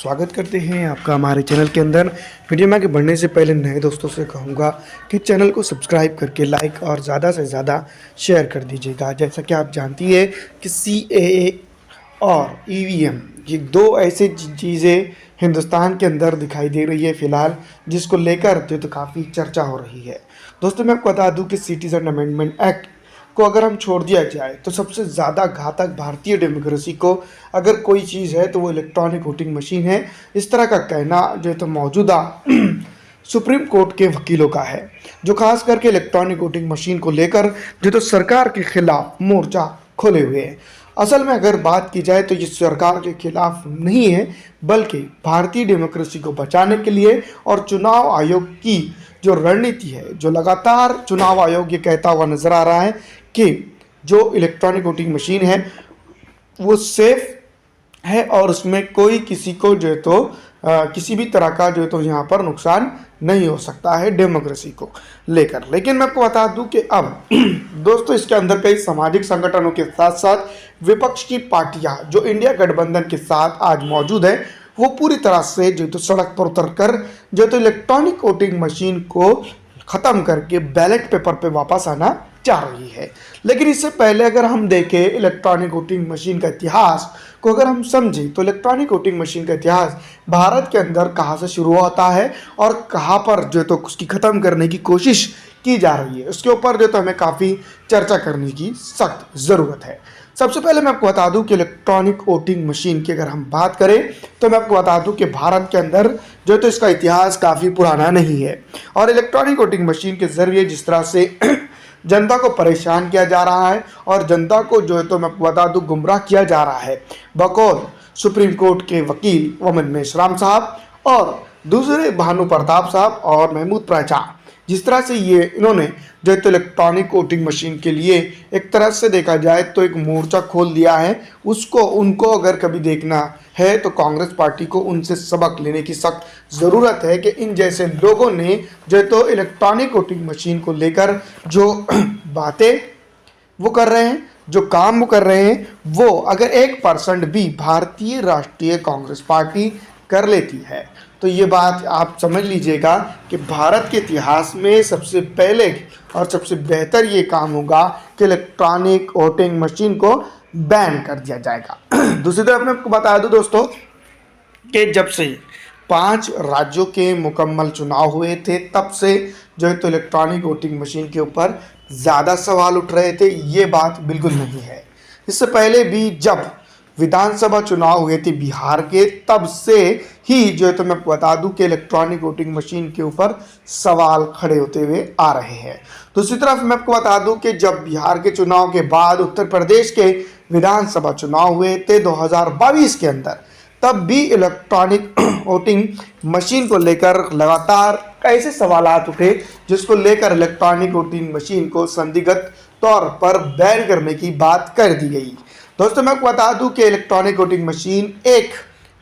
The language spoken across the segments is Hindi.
स्वागत करते हैं आपका हमारे चैनल के अंदर। वीडियो में आगे बढ़ने से पहले नए दोस्तों से कहूँगा कि चैनल को सब्सक्राइब करके लाइक और ज़्यादा से ज़्यादा शेयर कर दीजिएगा। जैसा कि आप जानती है कि CAA और EVM ये दो ऐसी चीज़ें हिंदुस्तान के अंदर दिखाई दे रही है फ़िलहाल, जिसको लेकर तो काफ़ी चर्चा हो रही है। दोस्तों मैं आपको बता दूँ कि सिटीज़न अमेंडमेंट एक्ट को अगर हम छोड़ दिया जाए तो सबसे ज़्यादा घातक भारतीय डेमोक्रेसी को अगर कोई चीज़ है तो वो इलेक्ट्रॉनिक वोटिंग मशीन है। इस तरह का कहना जो है तो मौजूदा सुप्रीम कोर्ट के वकीलों का है, जो खास करके इलेक्ट्रॉनिक वोटिंग मशीन को लेकर जो तो सरकार के खिलाफ मोर्चा खोले हुए हैं। असल में अगर बात की जाए तो ये सरकार के खिलाफ नहीं है, बल्कि भारतीय डेमोक्रेसी को बचाने के लिए और चुनाव आयोग की जो रणनीति है, जो लगातार चुनाव आयोग ये कहता हुआ नजर आ रहा है कि जो इलेक्ट्रॉनिक वोटिंग मशीन है वो सेफ है और उसमें कोई किसी को जो है तो किसी भी तरह का जो है तो यहाँ पर नुकसान नहीं हो सकता है डेमोक्रेसी को लेकर। लेकिन मैं आपको बता दूं कि अब दोस्तों इसके अंदर कई सामाजिक संगठनों के साथ साथ विपक्ष की पार्टियां जो इंडिया गठबंधन के साथ आज मौजूद है, वो पूरी तरह से जो तो सड़क पर उतर कर जो तो इलेक्ट्रॉनिक वोटिंग मशीन को ख़त्म करके बैलेट पेपर पे वापस आना चाह रही है। लेकिन इससे पहले अगर हम देखें इलेक्ट्रॉनिक वोटिंग मशीन का इतिहास को अगर हम समझें तो इलेक्ट्रॉनिक वोटिंग मशीन का इतिहास भारत के अंदर कहाँ से शुरू होता है और कहाँ पर जो तो उसकी ख़त्म करने की कोशिश की जा रही है, उसके ऊपर जो तो हमें काफ़ी चर्चा करने की सख्त ज़रूरत है। सबसे पहले मैं आपको बता दूं कि इलेक्ट्रॉनिक वोटिंग मशीन की अगर हम बात करें तो मैं आपको बता दूं कि भारत के अंदर जो तो इसका इतिहास काफ़ी पुराना नहीं है और इलेक्ट्रॉनिक वोटिंग मशीन के ज़रिए जिस तरह से जनता को परेशान किया जा रहा है और जनता को जो है तो मैं आपको बता दूं गुमराह किया जा रहा है बकौल सुप्रीम कोर्ट के वकील ओमन मेश्राम साहब और दूसरे भानु प्रताप साहब और महमूद प्राचा, जिस तरह से ये इन्होंने जो है तो इलेक्ट्रॉनिक वोटिंग मशीन के लिए एक तरह से देखा जाए तो एक मोर्चा खोल दिया है, उसको उनको अगर कभी देखना है तो कांग्रेस पार्टी को उनसे सबक लेने की सख्त ज़रूरत है कि इन जैसे लोगों ने जो है तो इलेक्ट्रॉनिक वोटिंग मशीन को लेकर जो बातें वो कर रहे हैं, जो काम वो कर रहे हैं, वो अगर 1% भी भारतीय राष्ट्रीय कांग्रेस पार्टी कर लेती है तो ये बात आप समझ लीजिएगा कि भारत के इतिहास में सबसे पहले और सबसे बेहतर ये काम होगा कि इलेक्ट्रॉनिक वोटिंग मशीन को बैन कर दिया जाएगा। दूसरी तरफ मैं आपको बता दूं दोस्तों कि जब से 5 राज्यों के मुकम्मल चुनाव हुए थे तब से जो है तो इलेक्ट्रॉनिक वोटिंग मशीन के ऊपर ज़्यादा सवाल उठ रहे थे, ये बात बिल्कुल नहीं है। इससे पहले भी जब विधानसभा चुनाव हुए थे बिहार के, तब से ही जो है तो मैं बता दूं कि इलेक्ट्रॉनिक वोटिंग मशीन के ऊपर सवाल खड़े होते हुए आ रहे हैं। दूसरी तरफ मैं आपको बता दूं कि जब बिहार के चुनाव के बाद उत्तर प्रदेश के विधानसभा चुनाव हुए थे 2022 के अंदर, तब भी इलेक्ट्रॉनिक वोटिंग मशीन को लेकर लगातार ऐसे सवालात उठे जिसको लेकर इलेक्ट्रॉनिक वोटिंग मशीन को संदिग्ध तौर पर बैन करने की बात कर दी गई। दोस्तों मैं आपको बता दूं कि इलेक्ट्रॉनिक वोटिंग मशीन एक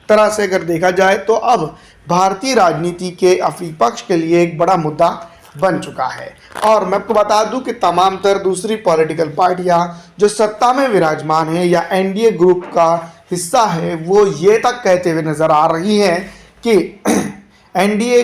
तरह से अगर देखा जाए तो अब भारतीय राजनीति के विपक्ष के लिए एक बड़ा मुद्दा बन चुका है और मैं आपको बता दूं कि तमाम तर दूसरी पॉलिटिकल पार्टियां जो सत्ता में विराजमान है या एनडीए ग्रुप का हिस्सा है, वो ये तक कहते हुए नजर आ रही हैं कि एनडीए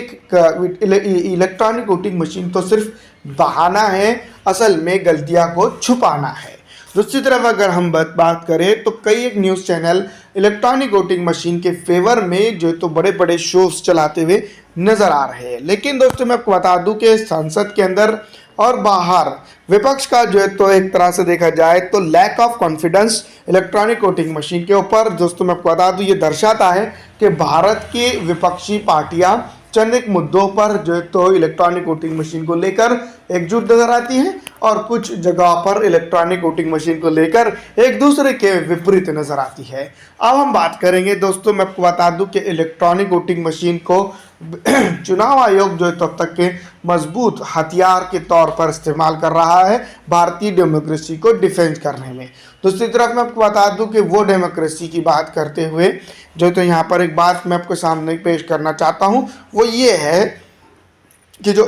इलेक्ट्रॉनिक वोटिंग मशीन तो सिर्फ बहाना है, असल में गलतियां को छुपाना है। दूसरी तरफ अगर हम बात करें तो कई एक news channel electronic voting machine के फेवर में जो तो बड़े बड़े शोज चलाते हुए नज़र आ रहे हैं। लेकिन दोस्तों मैं आपको बता दूं कि संसद के अंदर और बाहर विपक्ष का जो है तो एक तरह से देखा जाए तो lack of confidence electronic voting machine के ऊपर, दोस्तों मैं आपको बता दूं ये दर्शाता है कि भारत की विपक्षी पार्टियां चंद एक मुद्दों पर जो है तो इलेक्ट्रॉनिक वोटिंग मशीन को लेकर एकजुट नजर आती हैं और कुछ जगह पर इलेक्ट्रॉनिक वोटिंग मशीन को लेकर एक दूसरे के विपरीत नजर आती है। अब हम बात करेंगे दोस्तों, मैं आपको बता दूं कि इलेक्ट्रॉनिक वोटिंग मशीन को चुनाव आयोग जो है तब तक के मजबूत हथियार के तौर पर इस्तेमाल कर रहा है भारतीय डेमोक्रेसी को डिफेंस करने में। दूसरी तरफ मैं आपको बता दूं कि वो डेमोक्रेसी की बात करते हुए जो तो यहाँ पर एक बात मैं आपको सामने पेश करना चाहता हूँ, वो ये है कि जो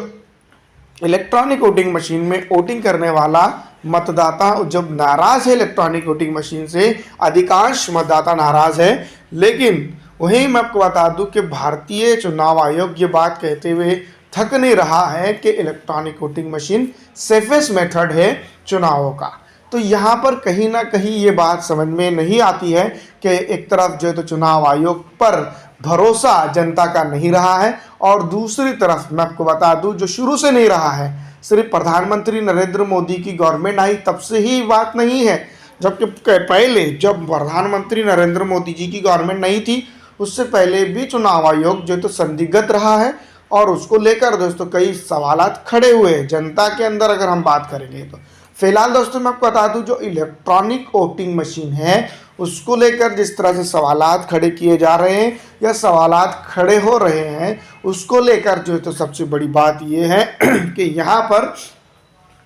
इलेक्ट्रॉनिक वोटिंग मशीन में वोटिंग करने वाला मतदाता जब नाराज़ है इलेक्ट्रॉनिक वोटिंग मशीन से, अधिकांश मतदाता नाराज़ है, लेकिन वहीं मैं आपको बता दूं कि भारतीय चुनाव आयोग ये बात कहते हुए थक नहीं रहा है कि electronic voting machine safest method है चुनावों का। तो यहाँ पर कहीं ना कहीं ये बात समझ में नहीं आती है कि एक तरफ जो है तो चुनाव आयोग पर भरोसा जनता का नहीं रहा है, और दूसरी तरफ मैं आपको बता दूं जो शुरू से नहीं रहा है, सिर्फ प्रधानमंत्री नरेंद्र मोदी की गवर्नमेंट आई तब से ही बात नहीं है, जबकि पहले जब प्रधानमंत्री नरेंद्र मोदी जी की गवर्नमेंट नहीं थी उससे पहले भी चुनाव आयोग जो तो संदिग्ध रहा है, और उसको लेकर दोस्तों कई सवालात खड़े हुए हैं जनता के अंदर। अगर हम बात करेंगे तो फिलहाल दोस्तों मैं आपको बता दूं जो इलेक्ट्रॉनिक वोटिंग मशीन है उसको लेकर जिस तरह से सवालात खड़े किए जा रहे हैं या सवालात खड़े हो रहे हैं, उसको लेकर जो है तो सबसे बड़ी बात ये है कि यहाँ पर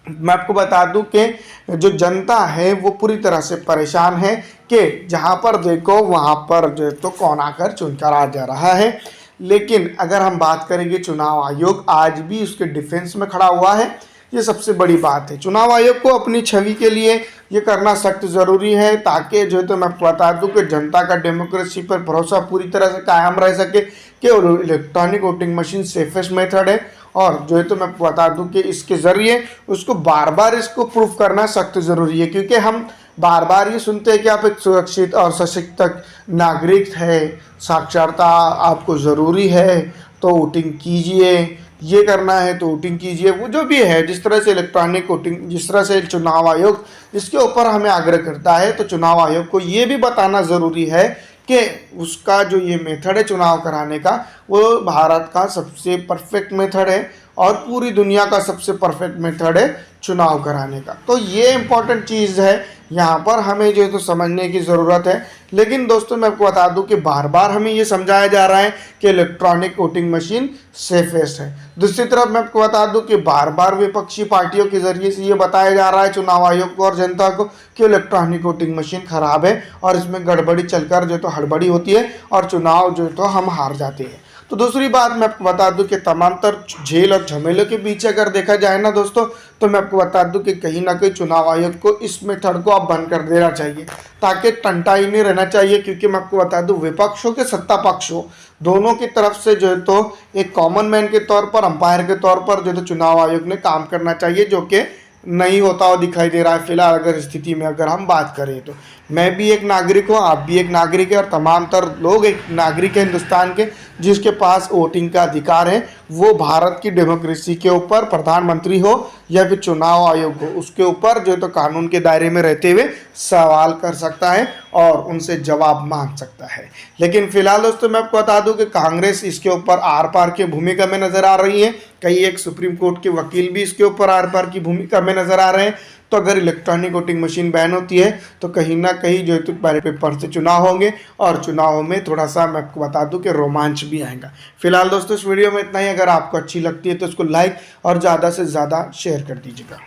मैं आपको बता दूं कि जो जनता है वो पूरी तरह से परेशान है कि जहाँ पर देखो वहाँ पर जो है तो कौन आकर चुनकर आ जा रहा है। लेकिन अगर हम बात करेंगे चुनाव आयोग आज भी उसके डिफेंस में खड़ा हुआ है, ये सबसे बड़ी बात है। चुनाव आयोग को अपनी छवि के लिए ये करना सख्त ज़रूरी है ताकि जो है तो मैं बता दूं कि जनता का डेमोक्रेसी पर भरोसा पूरी तरह से कायम रह सके कि electronic voting machine safest method है, और जो है तो मैं बता दूं कि इसके ज़रिए उसको बार बार इसको प्रूफ करना सख्त ज़रूरी है, क्योंकि हम बार बार ये सुनते हैं कि आप एक सुरक्षित और सशक्त नागरिक है, साक्षरता आपको ज़रूरी है तो वोटिंग कीजिए, ये करना है तो वोटिंग कीजिए, वो जो भी है जिस तरह से इलेक्ट्रॉनिक वोटिंग, जिस तरह से चुनाव आयोग इसके ऊपर हमें आग्रह करता है, तो चुनाव आयोग को ये भी बताना ज़रूरी है कि उसका जो ये मेथड है चुनाव कराने का वो भारत का सबसे परफेक्ट मेथड है और पूरी दुनिया का सबसे परफेक्ट मेथड है चुनाव कराने का। तो ये इम्पॉर्टेंट चीज़ है, यहाँ पर हमें जो है तो समझने की ज़रूरत है। लेकिन दोस्तों मैं आपको बता दूं कि बार बार हमें ये समझाया जा रहा है कि इलेक्ट्रॉनिक वोटिंग मशीन सेफेस्ट है। दूसरी तरफ मैं आपको बता दूं कि बार बार विपक्षी पार्टियों के ज़रिए से ये बताया जा रहा है चुनाव आयोग को और जनता को कि इलेक्ट्रॉनिक वोटिंग मशीन ख़राब है और इसमें गड़बड़ी चलकर जो तो हड़बड़ी होती है और चुनाव जो तो हम हार जाते हैं। तो दूसरी बात मैं आपको बता दूं कि तमाम तर झेल और झमेलों के पीछे अगर देखा जाए ना दोस्तों, तो मैं आपको बता दूं कि कहीं ना कहीं चुनाव आयोग को इस मेथड को अब बंद कर देना चाहिए ताकि टंटा ही नहीं रहना चाहिए। क्योंकि मैं आपको बता दूं विपक्ष हो के सत्ता पक्ष हो, दोनों की तरफ से जो है तो एक कॉमन मैन के तौर पर, अंपायर के तौर पर जो है तो चुनाव आयोग ने काम करना चाहिए, जो कि नहीं होता हुआ दिखाई दे रहा है फिलहाल। अगर स्थिति में अगर हम बात करें तो मैं भी एक नागरिक हूँ, आप भी एक नागरिक है और तमाम तर लोग एक नागरिक है हिंदुस्तान के जिसके पास वोटिंग का अधिकार है। वो भारत की डेमोक्रेसी के ऊपर प्रधानमंत्री हो या फिर चुनाव आयोग हो, उसके ऊपर जो है तो कानून के दायरे में रहते हुए सवाल कर सकता है और उनसे जवाब मांग सकता है। लेकिन फिलहाल दोस्तों मैं आपको बता दूं कि कांग्रेस इसके ऊपर आर पार की भूमिका में नजर आ रही है, कई एक सुप्रीम कोर्ट के वकील भी इसके ऊपर आर पार की भूमिका में नजर आ रहे हैं। तो अगर इलेक्ट्रॉनिक वोटिंग मशीन बैन होती है तो कहीं ना कहीं जो है तो बैलेट पेपर से चुनाव होंगे और चुनाव में थोड़ा सा मैं आपको बता दूं कि रोमांच भी आएगा। फिलहाल दोस्तों इस वीडियो में इतना ही। अगर आपको अच्छी लगती है तो इसको लाइक और ज़्यादा से ज़्यादा शेयर कर दीजिएगा।